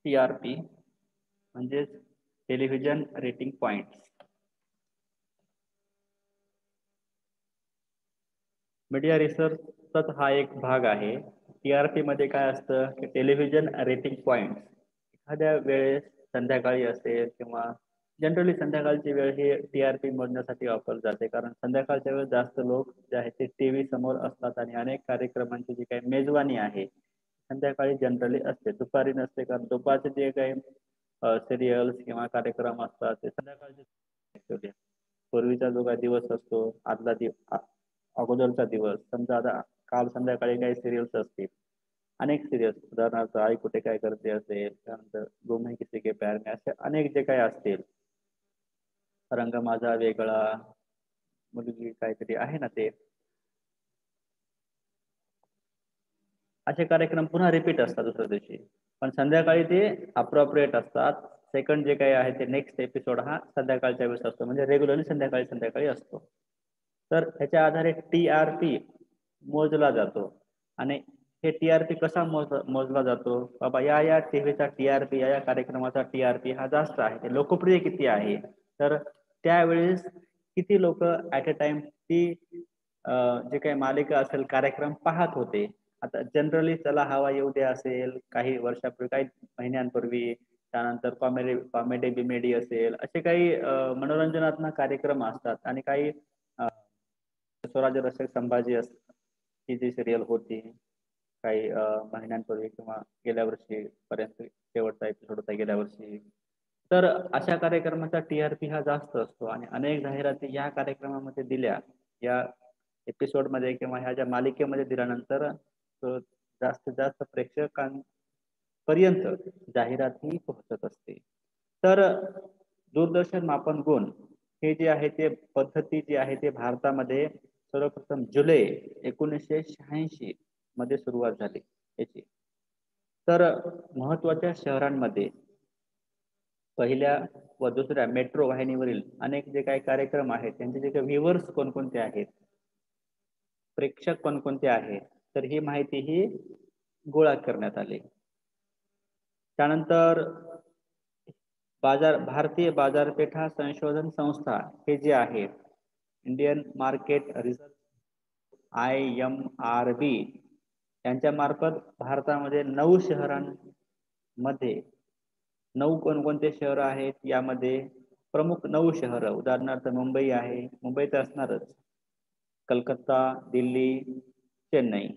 TRP म्हणजेच television rating points. Media रिसर्चचाच हा एक भाग आहे. TRP मध्ये काय असतं की टेलिव्हिजन रेटिंग पॉइंट्स एखाद्या वेळेस संध्याकाळी असेल किंवा जनरली संध्याकाळची वेळ ही TRP मोजण्यासाठी वापरली जाते, कारण संध्याकाळच्या वेळेस जास्त लोक जे आहेत ते टीव्ही समोर असतात आणि अनेक कार्यक्रमांची जी काही मेजवानी आहे संध्याकाळी जनरली असते, दुपारी नसते, कारण दुपारचे जे काही सिरियल्स किंवा कार्यक्रम असतात ते संध्याकाळचे actually. पूर्वीचा जो काही दिवस असतो आदला अगोदरचा दिवस समजा आता काल संध्याकाळी काही सिरियल्स असतील, अनेक सिरियल्स उदाहरणार्थ आई कुठे काय करते असेल, त्यानंतर गुम है किसी के प्यार में, असे अनेक जे काही असतील, रंग माझा वेगळा, मुलगी काहीतरी आहे ना ते, असे कार्यक्रम पुन्हा रिपीट असतात दुसऱ्या दिवशी, पण संध्याकाळी ते अप्रोप्रिएट असतात. सेकंड जे काही आहे ते नेक्स्ट एपिसोड हा संध्याकाळच्या वेळेस असतो, म्हणजे रेग्युलरली संध्याकाळी संध्याकाळी असतो. तर ह्याच्या आधारे TRP मोजला जातो. आणि हे TRP कसा मोजला जातो, बाबा या या टीव्हीचा TRP, या या कार्यक्रमाचा TRP हा जास्त आहे, ते लोकप्रिय किती आहे, तर त्यावेळेस किती लोक ऍट अ टाइम ती जे काही मालिका असेल कार्यक्रम पाहत होते. आता जनरली चला हवा येऊ दे असेल काही वर्षापूर्वी, काही महिन्यांपूर्वी, त्यानंतर कॉमेडी कॉमेडी बिमेडी असेल, असे काही मनोरंजनात्मक कार्यक्रम असतात. आणि काही स्वराज्य रक्षक संभाजी ही जी सिरियल होती काही महिन्यांपूर्वी किंवा गेल्या वर्षी पर्यंत शेवटचा एपिसोड होता गेल्या वर्षी, तर अशा कार्यक्रमाचा TRP हा जास्त असतो. आणि अनेक जाहिराती या कार्यक्रमामध्ये दिल्या, या एपिसोड मध्ये किंवा ह्या ज्या मालिकेमध्ये दिल्यानंतर जास्तीत जास्त प्रेक्षकांपर्यंत जाहिरात ही पोहोचत असते. तर दूरदर्शन मापन गुण हे जे आहे ते पद्धती जी आहे ते भारतामध्ये सर्वप्रथम जुलै 1986 मध्ये सुरुवात झाली याची. तर महत्वाच्या शहरांमध्ये पहिल्या व दुसऱ्या मेट्रो वाहिनीवरील अनेक जे काही कार्यक्रम आहेत त्यांचे जे काही व्ह्युअर्स कोणकोणते आहेत, प्रेक्षक कोणकोणते आहेत, तर ही माहिती ही गोळा करण्यात आली. त्यानंतर भारतीय बाजारपेठा संशोधन संस्था हे जे आहे, इंडियन मार्केट रिसर्च IMRB, यांच्या मार्फत भारतामध्ये 9 शहरांमध्ये 9 कोणकोणते शहर आहेत, यामध्ये प्रमुख 9 शहर उदाहरणार्थ मुंबई आहे, मुंबई तर असणारच, कलकत्ता, दिल्ली, चेन्नई,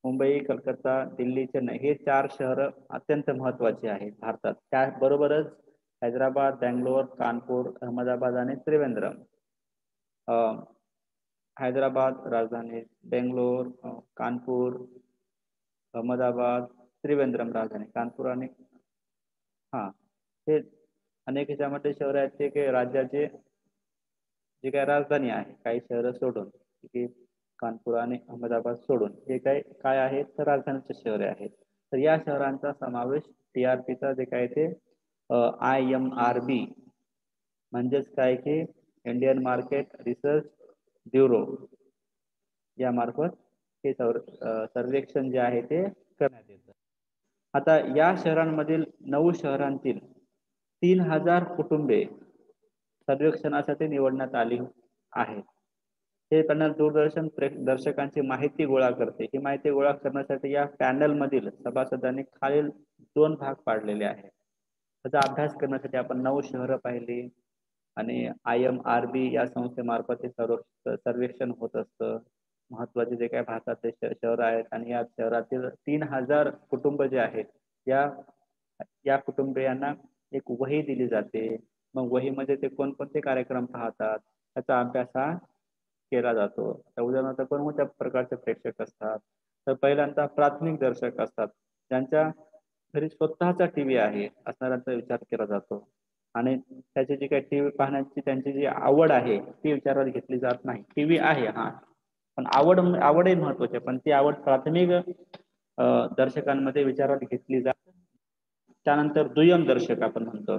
मुंबई, कलकत्ता, दिल्ली, चेन्नई हे 4 शहर अत्यंत महत्वाचे आहेत भारतात. त्याबरोबरच हैदराबाद, बँगलोर, कानपूर, अहमदाबाद आणि त्रिवेंद्रम. हैदराबाद राजधानी, बेंगलोर, कानपूर, अहमदाबाद, त्रिवेंद्रम राजधानी, कानपूर आणि हे अनेक ह्याच्यामध्ये शहर आहेत ते की राज्याचे जे काही राजधानी आहे, काही शहर सोडून की कानपूर आणि अहमदाबाद सोडून हे काय आहेत तर राजधानीचे शहरे आहेत. तर या शहरांचा समावेश TRPचा जे काय ते IMRB म्हणजेच काय की इंडियन मार्केट रिसर्च ब्युरो या मार्फत हे सर्वेक्षण जे आहे ते करण्यात येतं. आता या शहरांमधील 9 शहरांतील 3000 कुटुंबे सर्वेक्षणासाठी निवडण्यात आली आहेत. हे पॅनल दूरदर्शन दर्शकांची माहिती गोळा करते. ही माहिती गोळा करण्यासाठी या पॅनल मधील सभासदांनी खालील 2 भाग पाडलेले आहेत. त्याचा अभ्यास करण्यासाठी आपण 9 शहरं पाहिली आणि IMRB या संस्थेमार्फत हे सर्वेक्षण होत असतं. महत्वाचे जे काही भारतातले शहर आहेत आणि या शहरातील 3000 कुटुंब जे आहेत या कुटुंबियांना एक वही दिली जाते. मग वहीमध्ये ते कोणकोणते कार्यक्रम पाहतात त्याचा अभ्यास हा केला जातो. उदाहरणार्थ कोणत्या प्रकारचे प्रेक्षक असतात, तर पहिल्यांदा प्राथमिक दर्शक असतात, ज्यांच्या घरी स्वतःचा टीव्ही आहे असणाऱ्यांचा विचार केला जातो. आणि त्याची जी काही टीव्ही पाहण्याची त्यांची जी आवड आहे ती विचारात घेतली जात नाही. टीव्ही आहे हा, पण आवडही महत्वाची, पण ती आवड प्राथमिक दर्शकांमध्ये विचारात घेतली जाते. त्यानंतर दुय्यम दर्शक आपण म्हणतो,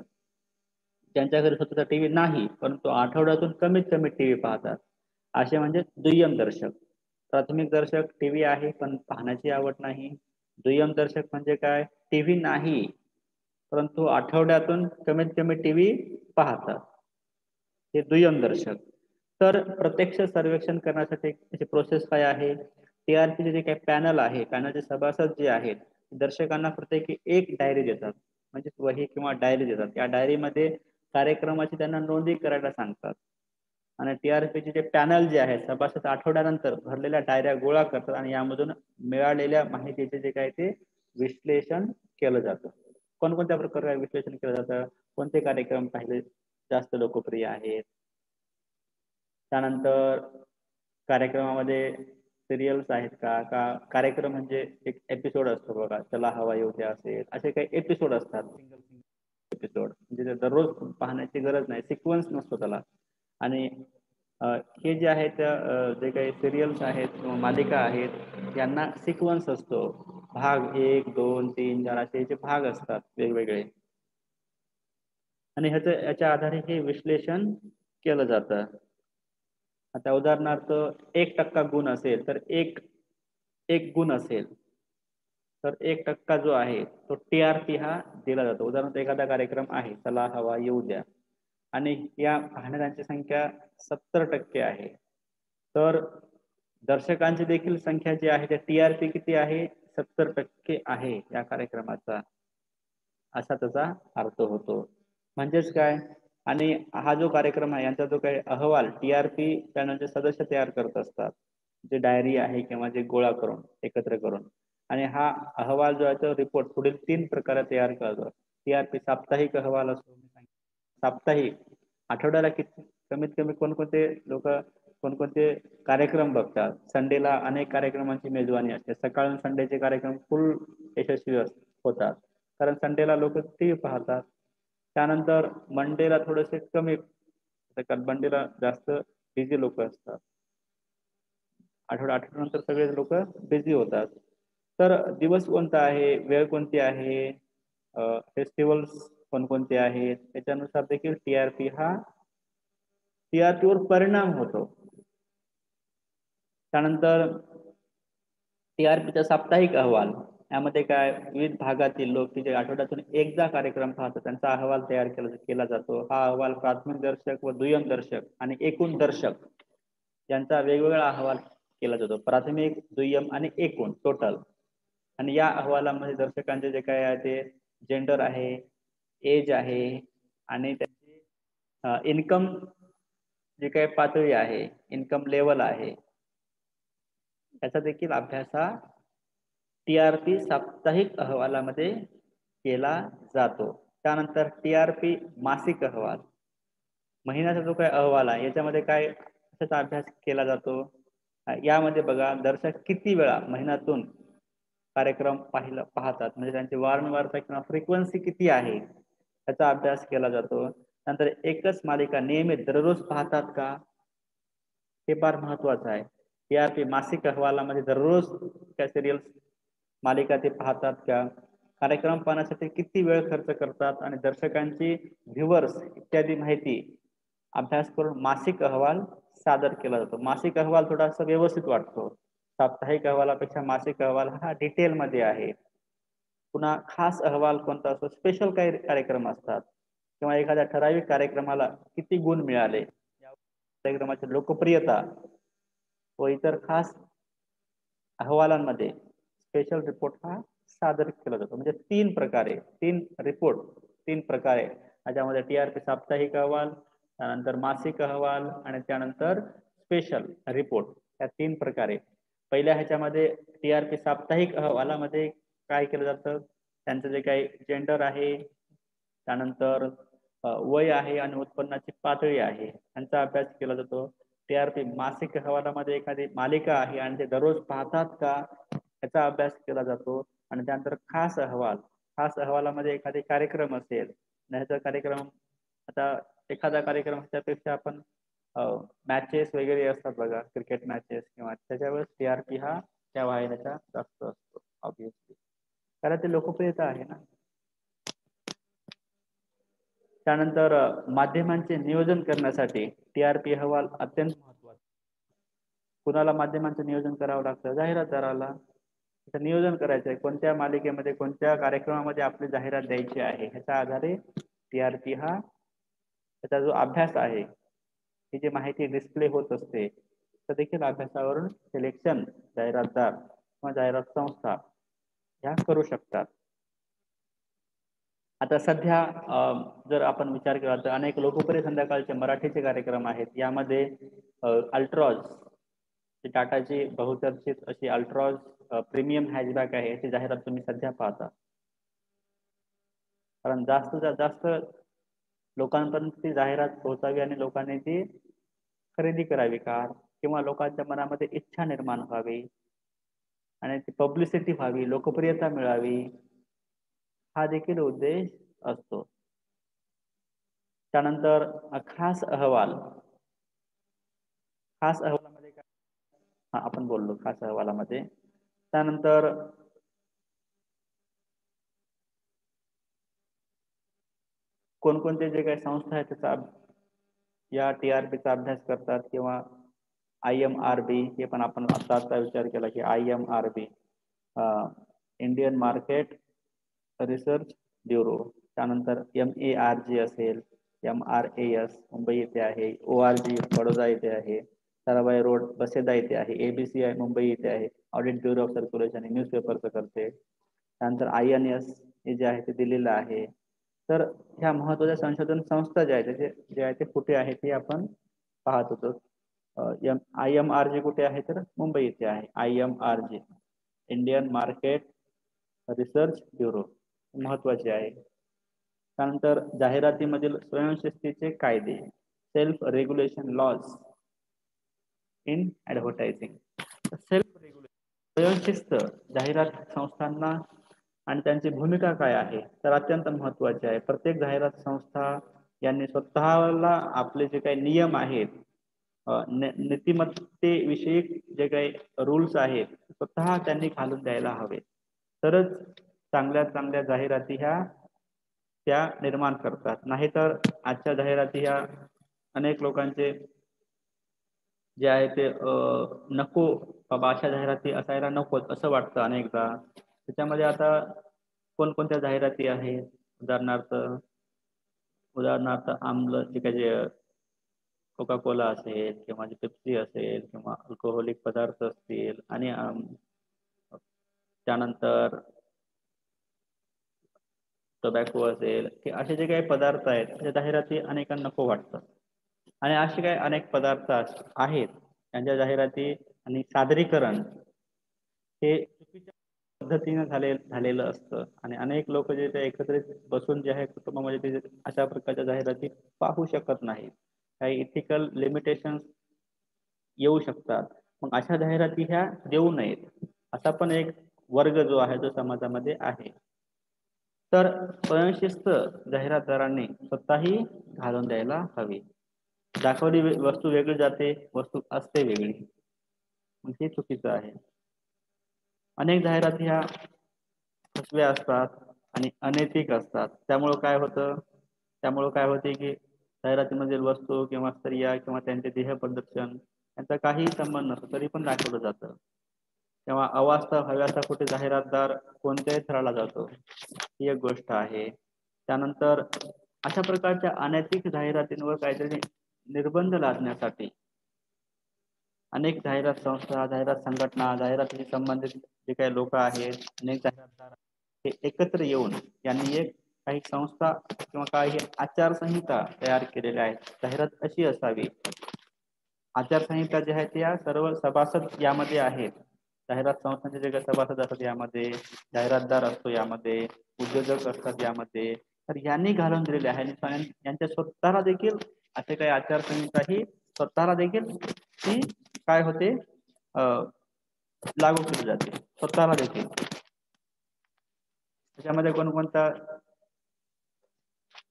ज्यांच्या घरी स्वतःचा टीव्ही नाही परंतु आठवड्यातून कमीत कमी टीव्ही पाहतात, असे म्हणजे दुय्यम दर्शक. प्राथमिक दर्शक टीव्ही आहे पण पाहण्याची आवड नाही. दुय्यम दर्शक म्हणजे काय, टीव्ही नाही परंतु आठवड्यातून कमीत कमी टीव्ही पाहतात, हे दुय्यम दर्शक. तर प्रत्यक्ष सर्वेक्षण करण्यासाठी त्याची प्रोसेस काय आहे? टीआरपीचे जे काही पॅनल आहे, पॅनलचे सभासद जे आहेत, दर्शकांना प्रत्येकी एक डायरी देतात, म्हणजे वही किंवा डायरी देतात. या डायरीमध्ये कार्यक्रमाची त्यांना नोंदणी करायला सांगतात. आणि टीआरपीचे जे पॅनल जे आहे, सभासद आठवड्यानंतर भरलेल्या डायऱ्या गोळा करतात आणि यामधून मिळालेल्या माहितीचे जे काय ते विश्लेषण केलं जातं. कोणकोणत्या प्रकारे विश्लेषण केलं जातं, कोणते कार्यक्रम पाहिले जास्त लोकप्रिय आहेत, त्यानंतर कार्यक्रमामध्ये सिरियल्स आहेत का, कार्यक्रम म्हणजे एक एपिसोड असतो बघा, चला हवा येऊ द्या असेल, असे काही एपिसोड असतात, सिंगल सिंगल एपिसोड, म्हणजे ते दररोज पाहण्याची गरज नाही, सिक्वेन्स नसतो त्याला. आणि हे जे आहेत जे काही सिरियल्स आहेत किंवा मालिका आहेत, यांना सिक्वेन्स असतो, भाग 1, 2, 3, 4 असे जे भाग असतात वेगवेगळे. आणि याच्या आधारे हे विश्लेषण केलं जातं. आता उदाहरणार्थ 1% गुण असेल तर एक एक गुण असेल तर 1% जो आहे तो टीआरपी हा दिला जातो. उदाहरणार्थ एखादा कार्यक्रम आहे, चला हवा येऊ द्या, आणि या पाहणाऱ्यांची संख्या 70% आहे, तर दर्शकांची देखील संख्या जी आहे, त्या टीआरपी किती आहे, 70% आहे या कार्यक्रमाचा, असा त्याचा अर्थ होतो. म्हणजेच काय, आणि हा जो कार्यक्रम आहे यांचा जो काही अहवाल टीआरपी चॅनलचे सदस्य तयार करत असतात, जे डायरी आहे किंवा जे गोळा करून एकत्र करून, आणि हा अहवाल जो आहे तो रिपोर्ट पुढील 3 प्रकारे तयार केला जातो. टीआरपी साप्ताहिक अहवाल असतो, साप्ताहिक, आठवड्याला किती कमीत कमी कोणकोणते लोक कोणकोणते कार्यक्रम बघतात. संडेला अनेक कार्यक्रमांची मेजवानी असते, सकाळून संडेचे कार्यक्रम फुल यशस्वी होतात, कारण संडेला लोक टीव्ही पाहतात. त्यानंतर मंडेला थोडेसे कमी, कारण मंडेला जास्त बिझी लोक असतात, आठवड्यानंतर सगळे लोक बिझी होतात. तर दिवस कोणता आहे, वेळ कोणती आहे, फेस्टिवल्स कोणकोणते आहेत, त्याच्यानुसार देखील टीआरपी वर परिणाम होतो. त्यानंतर टीआरपीचा साप्ताहिक अहवाल, यामध्ये काय, विविध भागातील लोक जे आठवड्यातून एकदा कार्यक्रम पाहतात त्यांचा अहवाल तयार केला जातो. हा अहवाल प्राथमिक दर्शक व दुय्यम दर्शक आणि एकूण दर्शक यांचा वेगवेगळा अहवाल केला जातो, प्राथमिक, दुय्यम आणि एकूण टोटल. आणि या अहवालामध्ये दर्शकांचे जे काय आहे ते जेंडर आहे, एज आहे, आणि त्याची इन्कम जे काही पातळी आहे, इन्कम लेवल आहे, याचा देखील अभ्यास हा टीआरपी साप्ताहिक अहवालामध्ये केला जातो. त्यानंतर टीआरपी मासिक अहवाल, महिन्याचा जो काही अहवाल आहे याच्यामध्ये काय त्याचा अभ्यास केला जातो. यामध्ये बघा, दर्शक किती वेळा महिन्यातून कार्यक्रम पाहतात, म्हणजे त्यांची वारंवारता किंवा फ्रिक्वेन्सी किती आहे त्याचा अभ्यास केला जातो. नंतर एकच मालिका नियमित दररोज पाहतात का, हे फार महत्वाचं आहे. टीआरपी मासिक अहवालामध्ये दररोज त्या सिरियल्स मालिका ते पाहतात का, कार्यक्रम पाहण्यासाठी किती वेळ खर्च करतात, आणि दर्शकांची व्ह्युअर्स इत्यादी माहिती अभ्यास करून मासिक अहवाल सादर केला जातो. मासिक अहवाल थोडासा व्यवस्थित वाटतो, साप्ताहिक अहवालापेक्षा मासिक अहवाल हा डिटेल मध्ये आहे. पुन्हा खास अहवाल कोणता असतो, स्पेशल काही कार्यक्रम असतात, किंवा एखाद्या ठराविक कार्यक्रमाला किती गुण मिळाले, कार्यक्रमाची लोकप्रियता व इतर खास अहवालांमध्ये स्पेशल रिपोर्ट हा सादर केला जातो. म्हणजे 3 प्रकारे याच्यामध्ये टीआरपी साप्ताहिक अहवाल, त्यानंतर मासिक अहवाल, आणि त्यानंतर स्पेशल रिपोर्ट, या 3 प्रकारे. पहिल्या ह्याच्यामध्ये टीआरपी साप्ताहिक अहवालामध्ये काय केलं जातं, त्यांचं जे काही जेंडर आहे, त्यानंतर वय आहे, आणि उत्पन्नाची पातळी आहे, यांचा अभ्यास केला जातो. टीआरपी मासिक अहवालामध्ये एखादी मालिका आहे आणि ते दररोज पाहतात का, याचा अभ्यास केला जातो. आणि त्यानंतर खास अहवालामध्ये एखादे कार्यक्रम असेल, ह्याचा कार्यक्रम, आता एखादा कार्यक्रम त्यापेक्षा आपण मॅचेस वगैरे असतात बघा, क्रिकेट मॅचेस, किंवा त्याच्यावर टीआरपी हा त्या वाहिन्याचा जास्त असतो ऑब्विसली, कारण ते लोकप्रियता आहे ना. त्यानंतर माध्यमांचे नियोजन करण्यासाठी टीआरपी अहवाल अत्यंत महत्त्वाचा. कुणाला माध्यमांचं नियोजन करावं लागतं, जाहिरातदाराला. त्याचं नियोजन करायचं आहे, कोणत्या मालिकेमध्ये कोणत्या कार्यक्रमामध्ये आपली जाहिरात द्यायची आहे ह्याच्या आधारे TRP हा त्याचा जो अभ्यास आहे, ही जी माहिती डिस्प्ले होत असते तर देखील अभ्यासावरून सिलेक्शन जाहिरातदार किंवा जाहिरात संस्था ह्या करू शकतात. आता सध्या जर आपण विचार केला तर अनेक लोकप्रिय संध्याकाळचे मराठीचे कार्यक्रम आहेत. यामध्ये अल्ट्रॉज, टाटाची बहुचर्चित अशी अल्ट्रॉज प्रीमियम हॅचबॅक आहे, याची जाहिरात तुम्ही सध्या पाहता. कारण जास्तीत जास्त लोकांपर्यंत ती जाहिरात पोहोचावी आणि लोकांनी ती खरेदी करावी कार, किंवा लोकांच्या मनामध्ये इच्छा निर्माण व्हावी आणि ती पब्लिसिटी व्हावी, लोकप्रियता मिळावी, हा देखील उद्देश असतो. त्यानंतर खास अहवाल. खास अहवालामध्ये काय, हा आपण बोललो खास अहवालामध्ये. त्यानंतर कोणकोणते जे काही संस्था आहेत त्याचा या TRPचा अभ्यास करतात, किंवा IMRB, हे पण आपण आता विचार केला की IMRB Indian market research bureau, त्यानंतर MARG असेल, MRAS मुंबई येथे आहे, ORG बडोदा येथे आहे, ताराबाई रोड बसेदा येथे आहे, ABCI मुंबई येथे आहे, ऑडिट ब्युरो ऑफ सर्क्युलेशन न्यूजपेपरचं करते, त्यानंतर INS हे जे आहे ते दिल्लीला आहे. तर ह्या महत्वाच्या संशोधन संस्था ज्या आहेत त्याचे जे आहे ते कुठे आहेत हे आपण पाहत होतो. IMRG कुठे आहे तर मुंबई येथे आहे. IMRG Indian market research bureau महत्वाचे आहे. त्यानंतर जाहिरातीमधील स्वयंशिस्तीचे कायदे, self regulation laws in advertising. Self regulation स्वयंशिस्त जाहिरात संस्थांना आणि त्यांची भूमिका काय आहे तर अत्यंत महत्वाची आहे. प्रत्येक जाहिरात संस्था यांनी स्वतःला आपले जे काही नियम आहेत, नीतिमत्तेविषयी जे काही रूल्स आहेत स्वतः त्यांनी घालून द्यायला हवे, तरच चांगल्या चांगल्या जाहिराती ह्या त्या निर्माण करतात. नाहीतर आजच्या जाहिराती ह्या अनेक लोकांचे जे आहे ते नको बाबा अशा जाहिराती असायला नकोत असं वाटतं अनेकदा. त्याच्यामध्ये आता कोणकोणत्या जाहिराती आहेत, उदाहरणार्थ आम्ल जे काही कोका कोला असेल किंवा पेप्सी असेल किंवा अल्कोहोलिक पदार्थ असतील, आणि त्यानंतर टोबॅको असेल, की असे जे काही पदार्थ आहेत त्या जाहिराती अनेकांना नको वाटतात. आणि असे काही अनेक पदार्थ आहेत त्यांच्या जाहिराती आणि सादरीकरण हे चुकीच्या पद्धतीने झालेलं असतं, आणि अनेक लोक जे ते एकत्रित बसून जे आहे कुटुंबामध्ये ते अशा प्रकारच्या जाहिराती पाहू शकत नाहीत. काही इथिकल लिमिटेशन येऊ शकतात. मग अशा जाहिराती ह्या देऊ नयेत, असा पण एक वर्ग जो आहे तो समाजामध्ये आहे. तर स्वयंशिस्त जाहिरातदारांनी स्वतःही घालून द्यायला हवी. दाखवली वस्तू वेगळी जाते, वस्तू असते वेगळी, मग हे चुकीचं आहे. अनेक जाहिराती ह्या फसव्या असतात आणि अनैतिक असतात. त्यामुळं काय होते की जाहिरातीमधील वस्तू किंवा स्त्रिया किंवा त्यांचे देह प्रदर्शन यांचा काही संबंध नसतो तरी पण दाखवलं जातं. तेव्हा अवास्तव हव्यासा कुठे जाहिरातदार कोणत्याही थराला जातो, ही एक गोष्ट आहे. त्यानंतर अशा प्रकारच्या अनैतिक जाहिरातींवर काहीतरी निर्बंध लादण्यासाठी अनेक जाहिरात संस्था, जाहिरात संघटना, जाहिरातीशी संबंधित जे काही लोक आहेत, अनेक जाहिरातदार हे एकत्र येऊन यांनी एक काही संस्था किंवा काही आचारसंहिता तयार केलेल्या आहेत. जाहिरात अशी असावी. आचारसंहिता जी आहे त्या सर्व सभासद यामध्ये आहेत. जाहिरात संस्थांचे जे काही सभासद असतात यामध्ये, जाहिरातदार असतो यामध्ये, उद्योजक असतात यामध्ये, तर यांनी घालून दिलेले आहे. यांच्या स्वतःला देखील असे काही आचारसंहिता ही स्वतःला देखील ती काय होते लागू केली जाते स्वतःला देखील. त्याच्यामध्ये कोणकोणत्या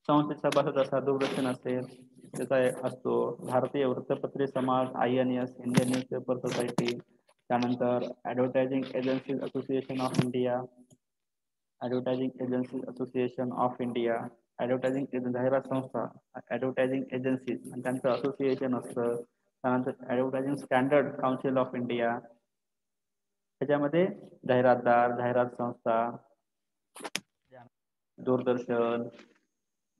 संस्थेत सभासद असतात, दूरदर्शन असेल त्याचा असतो, भारतीय वृत्तपत्रे समाज INS इंडियन न्यूजपेपर सोसायटी, त्यानंतर advertising agencies association of India, जाहिरात संस्था, ऍडव्हर्टायझिंग एजन्सीज आणि त्यांचं असोसिएशन असतं. त्यानंतर advertising standard council of India, त्याच्यामध्ये जाहिरातदार, जाहिरात संस्था, दूरदर्शन,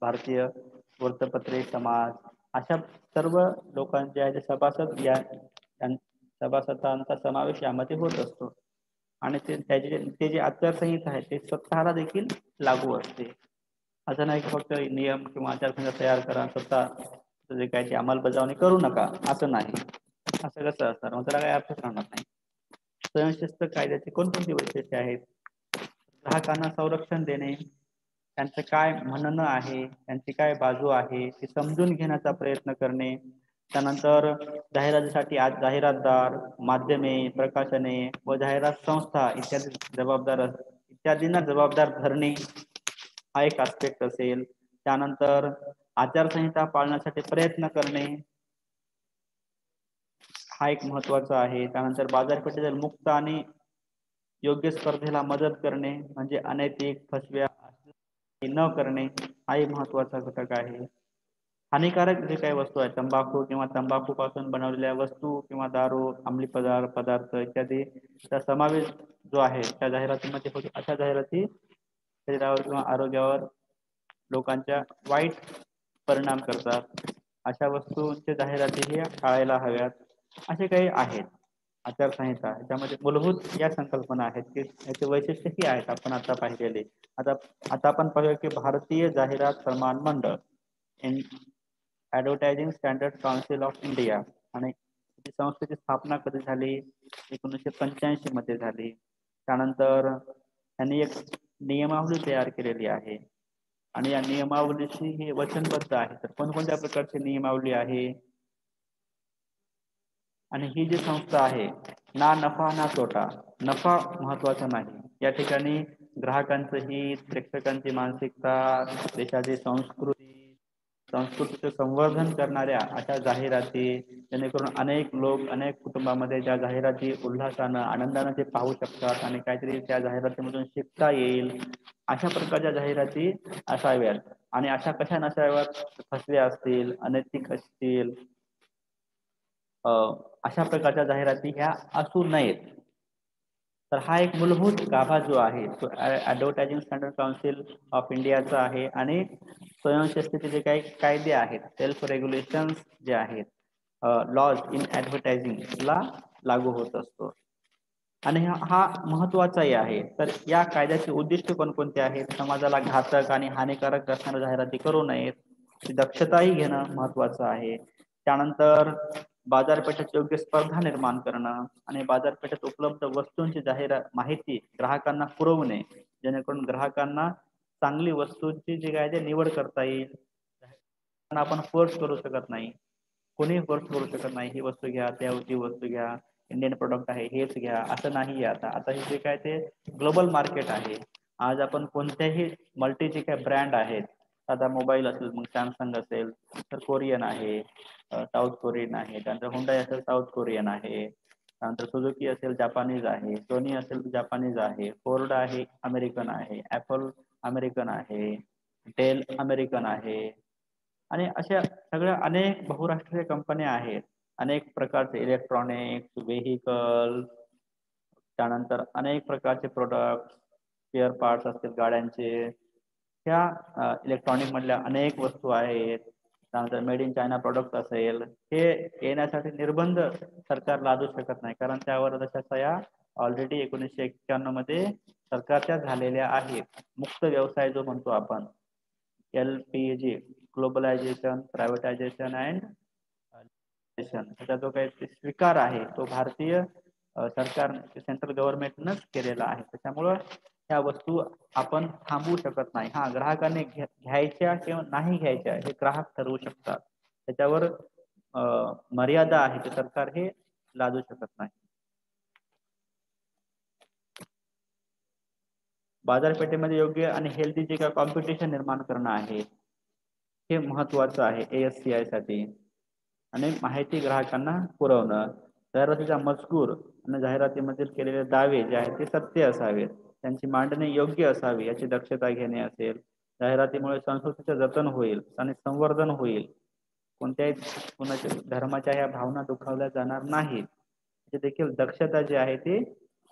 भारतीय वृत्तपत्रे, समाज, अशा सर्व लोकांच्या जे सभासद सभासदांचा समावेश यामध्ये होत असतो. आणि ते जे आचारसंहिता आहे ते स्वतःला देखील लागू असते. असं नाही की फक्त नियम किंवा आचारसंहिता तयार करा, स्वतः जे काय ते अंमलबजावणी करू नका, असं नाही. असं कसं असणार, मग त्याला काही अर्थच राहणार नाही. स्वयंशिस्त कायद्याचे कोणकोणती वैशिष्ट्ये आहेत? ग्राहकांना संरक्षण देणे, त्यांचं काय म्हणणं आहे, त्यांची काय बाजू आहे ती समजून घेण्याचा प्रयत्न करणे. त्यानंतर जाहिरातीसाठी आज जाहिरातदार, माध्यमे, प्रकाशने व जाहिरात संस्था इत्यादींना जबाबदार धरणे, हा एक आस्पेक्ट असेल. त्यानंतर आचारसंहिता पाळण्यासाठी प्रयत्न करणे, हा एक महत्वाचा आहे. त्यानंतर बाजारपेठेतील मुक्त आणि योग्य स्पर्धेला मदत करणे, म्हणजे अनैतिक, फसव्या न करणे, हाही महत्वाचा घटक आहे. हानिकारक जे काही वस्तू आहेत, तंबाखू किंवा तंबाखू पासून बनवलेल्या वस्तू किंवा दारू, अंमली पदार्थ इत्यादीचा समावेश जो आहे त्या जाहिरातीमध्ये होतो. अशा जाहिराती शरीरावर किंवा आरोग्यावर लोकांच्या वाईट परिणाम करतात. अशा वस्तूंच्या जाहिराती हे टाळायला हव्यात. असे काही आहेत आचारसंहिता. त्यामध्ये मूलभूत या संकल्पना आहेत की याचे वैशिष्ट्य ही आहेत आपण आता पाहिलेले. आता आपण पाहूया की भारतीय जाहिरात प्रमाण मंडळ, advertising standard council of India, आणि संस्थेची स्थापना कधी झाली? 1985 मध्ये झाली. त्यानंतर त्यांनी एक नियमावली तयार केलेली आहे आणि या नियमावलीशी हे वचनबद्ध आहे. तर कोणकोणत्या प्रकारची नियमावली आहे? आणि ही जी संस्था आहे, ना नफा ना तोटा, नफा महत्वाचा नाही, या ठिकाणी ग्राहकांचं हित, प्रेक्षकांची मानसिकता, देशाची संस्कृतीचे संवर्धन करणाऱ्या अशा जाहिराती, जेणेकरून अनेक लोक अनेक कुटुंबामध्ये त्या जाहिराती उल्हासानं आनंदानं ते पाहू शकतात आणि काहीतरी त्या जाहिरातीमधून शिकता येईल, अशा प्रकारच्या जाहिराती असाव्यात. आणि अशा कशा नसाव्यात? फसव्या असतील, अनैतिक असतील, अशा प्रकारच्या जाहिराती ह्या असू नयेत. तर हा एक मूलभूत गाभा जो आहे तो ऍडव्हर्टायझिंग स्टँडर्ड काउन्सिल ऑफ इंडियाचा आहे. आणि स्वयंशिस्तीचे जे काही कायदे आहेत, सेल्फ रेग्युलेशन जे आहेत, लॉज इन ऍडव्हर्टायझिंग ला लागू होत असतो. आणि हा महत्वाचाही आहे. तर या कायद्याचे उद्दिष्ट कोणकोणते आहेत? समाजाला घातक आणि हानिकारक असणाऱ्या जाहिराती करू नयेत, दक्षताही घेणं महत्वाचं आहे. त्यानंतर बाजारपेठेत योग्य स्पर्धा निर्माण करणं आणि बाजारपेठेत उपलब्ध वस्तूंची माहिती ग्राहकांना पुरवणे, जेणेकरून ग्राहकांना चांगली वस्तूंची जी काय ते निवड करता येईल. आपण फोर्स करू शकत नाही, कोणीही फोर्स करू शकत नाही, ही वस्तू घ्या, ती वस्तू घ्या, इंडियन प्रोडक्ट आहे हेच घ्या, असं नाही. आता हे जे काय ते ग्लोबल मार्केट आहे. आज आपण कोणत्याही मल्टी जे काही ब्रँड आहेत, आता मोबाईल असेल मग सॅमसंग असेल तर कोरियन आहे, साऊथ कोरियन आहे. त्यानंतर हुंडाई असेल साऊथ कोरियन आहे. त्यानंतर सुझुकी असेल जापानीज आहे, सोनी असेल जापानीज आहे, फोर्ड आहे अमेरिकन आहे, ऍपल अमेरिकन आहे, डेल अमेरिकन आहे. आणि अशा सगळ्या अनेक बहुराष्ट्रीय कंपन्या आहेत. अनेक प्रकारचे इलेक्ट्रॉनिक्स, व्हेइकल, त्यानंतर अनेक प्रकारचे प्रोडक्ट, स्पेअर पार्ट्स असतील गाड्यांचे, ह्या इलेक्ट्रॉनिक मधल्या अनेक वस्तू आहेत. त्यानंतर मेड इन चायना प्रोडक्ट असेल, हे येण्यासाठी निर्बंध सरकार लादू शकत नाही, कारण त्यावर तशा सह्या ऑलरेडी 1991 मध्ये सरकारच्या झालेल्या आहेत. मुक्त व्यवसाय जो म्हणतो आपण, LPG, ग्लोबलायझेशन, प्रायव्हेटायझेशन अँड त्याचा जो काही स्वीकार आहे तो भारतीय सरकार, सेंट्रल गव्हर्नमेंटनंच केलेला आहे. त्याच्यामुळं ह्या वस्तू आपण थांबवू शकत नाही. हा, ग्राहकाने घ्यायच्या किंवा नाही घ्यायच्या हे ग्राहक ठरवू शकतात. त्याच्यावर मर्यादा आहे ते सरकार हे लादू शकत नाही. बाजारपेठेमध्ये योग्य आणि हेल्दी जे काय कॉम्पिटिशन निर्माण करणं आहे, हे महत्वाचं आहे ASCI साठी. आणि माहिती ग्राहकांना पुरवणं, जाहिरातीचा मजकूर आणि जाहिरातीमध्ये केलेले दावे जे आहेत ते सत्य असावेत, त्यांची मांडणी योग्य असावी याची दक्षता घेणे असेल. जाहिरातीमुळे संस्कृतीचे जतन होईल आणि संवर्धन होईल, कोणत्याही कोणाच्या धर्माच्या ह्या भावना दुखावल्या जाणार नाहीत, याची देखील दक्षता जी आहे ती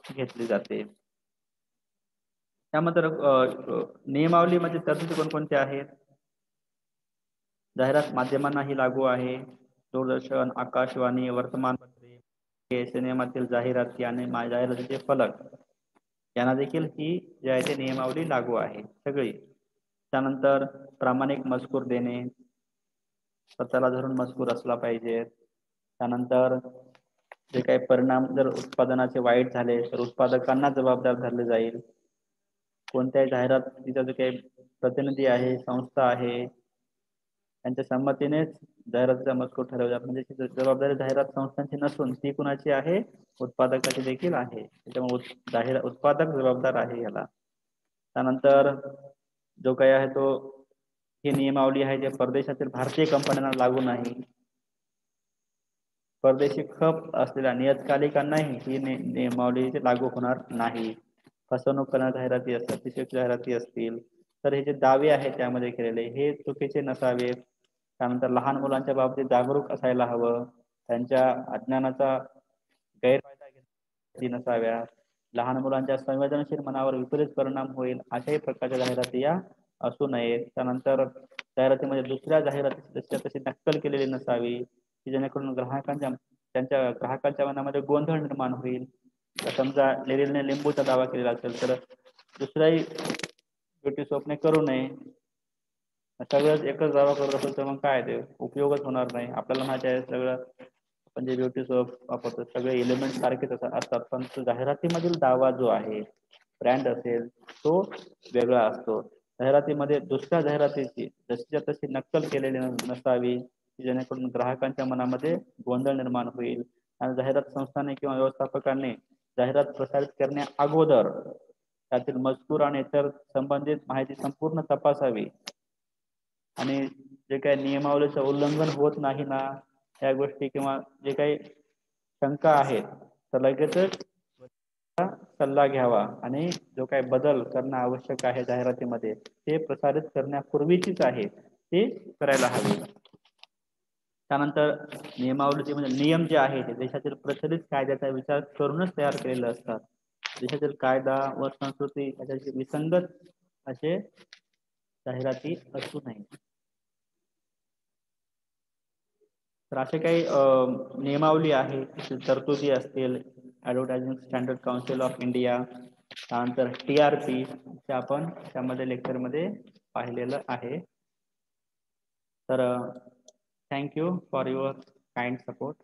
घेतली जाते. त्यामध्ये नियमावलीमध्ये तरतुदी कोणकोणत्या आहेत? जाहिरात माध्यमांनाही लागू आहे. दूरदर्शन, आकाशवाणी, वर्तमानपत्रे, सिनेमातील जाहिराती आणि जाहिरातीचे फलक यांना देखील ही जी आहे ते नियमावली लागू आहे सगळी. त्यानंतर प्रामाणिक मजकूर देणे, स्वतःला धरून मजकूर असला पाहिजे. त्यानंतर जे काही परिणाम जर उत्पादनाचे वाईट झाले तर उत्पादकांना जबाबदार धरले जाईल. कोणत्याही जाहिरातीचा जो काही प्रतिनिधी आहे, संस्था आहे, त्यांच्या संमतीनेच जाहिरातीचा मजकूर ठरवला. म्हणजे जबाबदारी जाहिरात संस्थांची नसून ती कुणाची आहे? उत्पादकाची देखील आहे. त्याच्यामुळे उत्पादक जबाबदार आहे याला. त्यानंतर जो काही आहे तो ही नियमावली आहे जे परदेशातील भारतीय कंपन्यांना लागू नाही. परदेशी खप असलेल्या नियतकालिकांनाही ही नियमावली लागू होणार नाही. फसवणूक करणाऱ्या जाहिराती असतात, अतिशयोक्ती जाहिराती असतील तर हे जे दावे आहेत त्यामध्ये केलेले हे चुकीचे नसावेत. त्यानंतर लहान मुलांच्या बाबतीत जागरूक असायला हवं. त्यांच्या अज्ञानाचा गैरफायदा घेतली नसाव्यात. लहान मुलांच्या संवेदनशील मनावर विपरीत परिणाम होईल अशाही प्रकारच्या जाहिराती या असू नयेत. त्यानंतर जाहिरातीमध्ये दुसऱ्या जाहिराती तशी नक्कल केलेली नसावी की जेणेकरून त्यांच्या ग्राहकांच्या मनामध्ये गोंधळ निर्माण होईल. समजा लेरिलने लिंबूचा दावा केलेला असेल तर दुसऱ्याही ब्युटी सोपने करू नये. सगळंच एकच दावा करत असेल तर मग काय ते उपयोगच होणार नाही. आपल्याला माहिती आहे सगळं आपण जे ब्युटी सोप वापरतो सगळे एलिमेंट सारखेच असतात, पण जाहिरातीमधील दावा जो आहे ब्रँड असेल तो वेगळा असतो. जाहिरातीमध्ये दुसऱ्या जाहिरातीची जशीच्या तशी नक्कल केलेली नसावी जेणेकरून ग्राहकांच्या मनामध्ये गोंधळ निर्माण होईल. आणि जाहिरात संस्थाने किंवा व्यवस्थापकांनी जाहिरात प्रसारित करण्या अगोदर त्यातील मजकूर आणि इतर संबंधित माहिती संपूर्ण तपासावी. आणि जे काही नियमावलीचं उल्लंघन होत नाही ना या गोष्टी किंवा जे काही शंका आहेत तर लगेचच सल्ला घ्यावा आणि जो काही बदल करणं आवश्यक आहे जाहिरातीमध्ये ते प्रसारित करण्यापूर्वीचीच आहे ते करायला हवे. त्यानंतर नियमावलीचे म्हणजे नियम जे आहे ते देशातील प्रचलित कायद्याचा विचार करूनच तयार केलेले असतात. देशातील कायदा व संस्कृती याच्याशी विसंगत असे जाहिराती असू नये. तर असे काही नियमावली आहे, तरतुदी असतील, advertising standard council of India, त्यानंतर TRP आपण त्यामध्ये लेक्चरमध्ये पाहिलेलं आहे. तर thank you for your kind support.